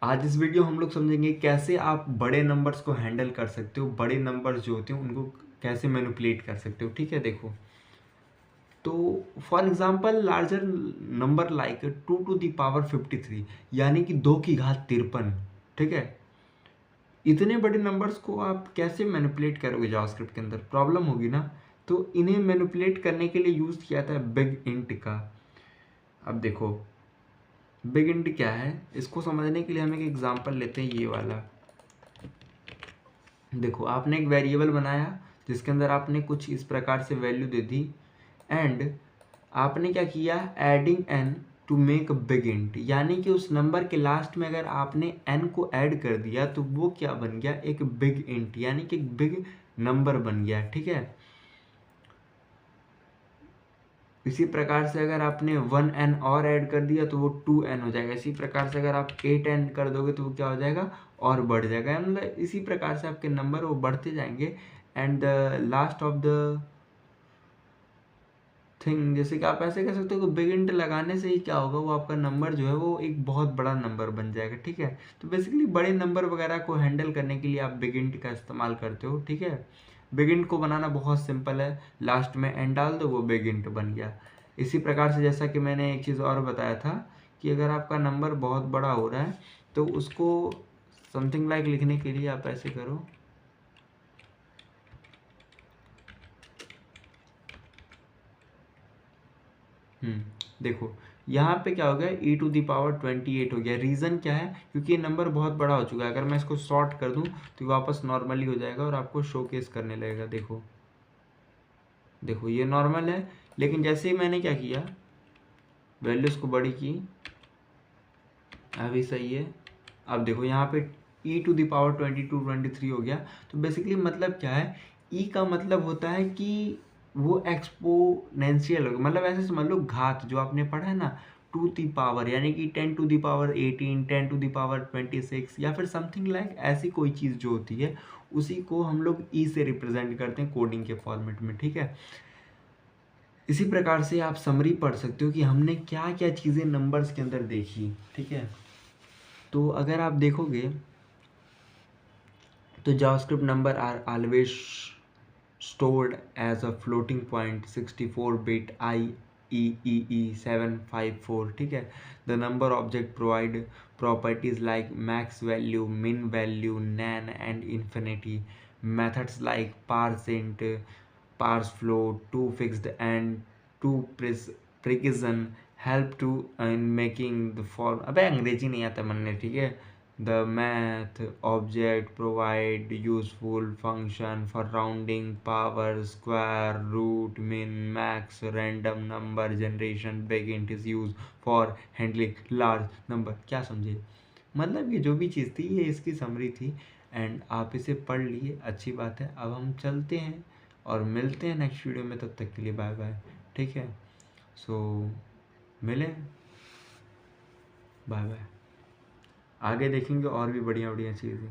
आज इस वीडियो हम लोग समझेंगे कैसे आप बड़े नंबर्स को हैंडल कर सकते हो, बड़े नंबर्स जो होते हैं उनको कैसे मैनिपुलेट कर सकते हो। ठीक है, देखो तो for example larger number like 2 to the power 53, यानी कि 2 की घात 53। ठीक है, इतने बड़े नंबर्स को आप कैसे मैनिपुलेट करोगे जावास्क्रिप्ट के अंदर, प्रॉब्लम होगी ना। तो इन्हें मैनिपुलेट करने के लिए यूज किया था बिग इंट का। अब देखो बिग इंट क्या है, इसको समझने के लिए हम एक एग्जांपल लेते हैं, ये वाला। देखो आपने एक वेरिएबल बनाया जिसके अंदर आपने कुछ इस प्रकार से वैल्यू दे दी, एंड आपने क्या किया, adding n to make big int, यानी कि उस नंबर के लास्ट में अगर आपने एन को ऐड कर दिया तो वो क्या बन गया, एक बिग इंट, यानी कि एक बिग नंबर बन गया। ठीक है, इसी प्रकार से अगर आपने 1n और ऐड कर दिया तो वो 2n हो जाएगा। इसी प्रकार से अगर आप 8n कर दोगे तो वो क्या हो जाएगा, और बढ़ जाएगा। मतलब इसी प्रकार से आपके नंबर वो बढ़ते जाएंगे। And the last of the thing, जैसे कि आप ऐसे कह सकते हो कि बिग इंट लगाने से ही क्या होगा, वो आपका नंबर जो है वो एक बहुत बड़ा नंबर बन जाएगा। ठीक है, तो बेसिकली बड़े नंबर वगैरह को हैंडल करने के लिए आप बिग इंट का इस्तेमाल करते हो। ठीक है, बिग इंट को बनाना बहुत सिंपल है, लास्ट में एन डाल दो, वो बिग इंट बन गया। इसी प्रकार से जैसा कि मैंने एक चीज़ और बताया था कि अगर आपका नंबर बहुत बड़ा हो रहा है तो उसको समथिंग लाइक लिखने के लिए आप ऐसे करो, देखो यहाँ पे क्या हो गया, e⁻28 हो गया। रीज़न क्या है, क्योंकि ये नंबर बहुत बड़ा हो चुका है। अगर मैं इसको शॉर्ट कर दूं तो ये वापस नॉर्मली हो जाएगा और आपको शोकेस करने लगेगा। देखो देखो ये नॉर्मल है, लेकिन जैसे ही मैंने क्या किया, वैल्यूज़ को बड़ी की, अभी सही है। अब देखो यहाँ पे e⁻22 23 हो गया। तो बेसिकली मतलब क्या है, e का मतलब होता है कि वो एक्सपोनेंशियल होगा। मतलब ऐसे समझ लो, घात जो आपने पढ़ा है ना, टू दी पावर, यानी कि 10 to the power 18, 10 to the power 26, या फिर समथिंग लाइक ऐसी कोई चीज़ जो होती है, उसी को हम लोग ई से रिप्रेजेंट करते हैं कोडिंग के फॉर्मेट में। ठीक है, इसी प्रकार से आप समरी पढ़ सकते हो कि हमने क्या क्या चीज़ें नंबर्स के अंदर देखी। ठीक है, तो अगर आप देखोगे तो JavaScript number are always stored as a floating point 64-bit IEEE 754। ठीक है, the number object provide properties like max value, min value, nan and infinity. Methods like parseInt, parsefloat, toFixed and toPrecision help to in making the form। अबे अंग्रेजी नहीं आता मनने। ठीक है, the math object provide useful function for rounding, power, square, root, min, max, random number generation. Big int is used for handling large number। क्या समझे, मतलब ये जो भी चीज़ थी ये इसकी समरी थी, एंड आप इसे पढ़ लिए, अच्छी बात है। अब हम चलते हैं और मिलते हैं नेक्स्ट वीडियो में, तब तक के लिए बाय बाय। ठीक है, सो मिलें, बाय बाय। आगे देखेंगे और भी बढ़िया बढ़िया चीज़ें।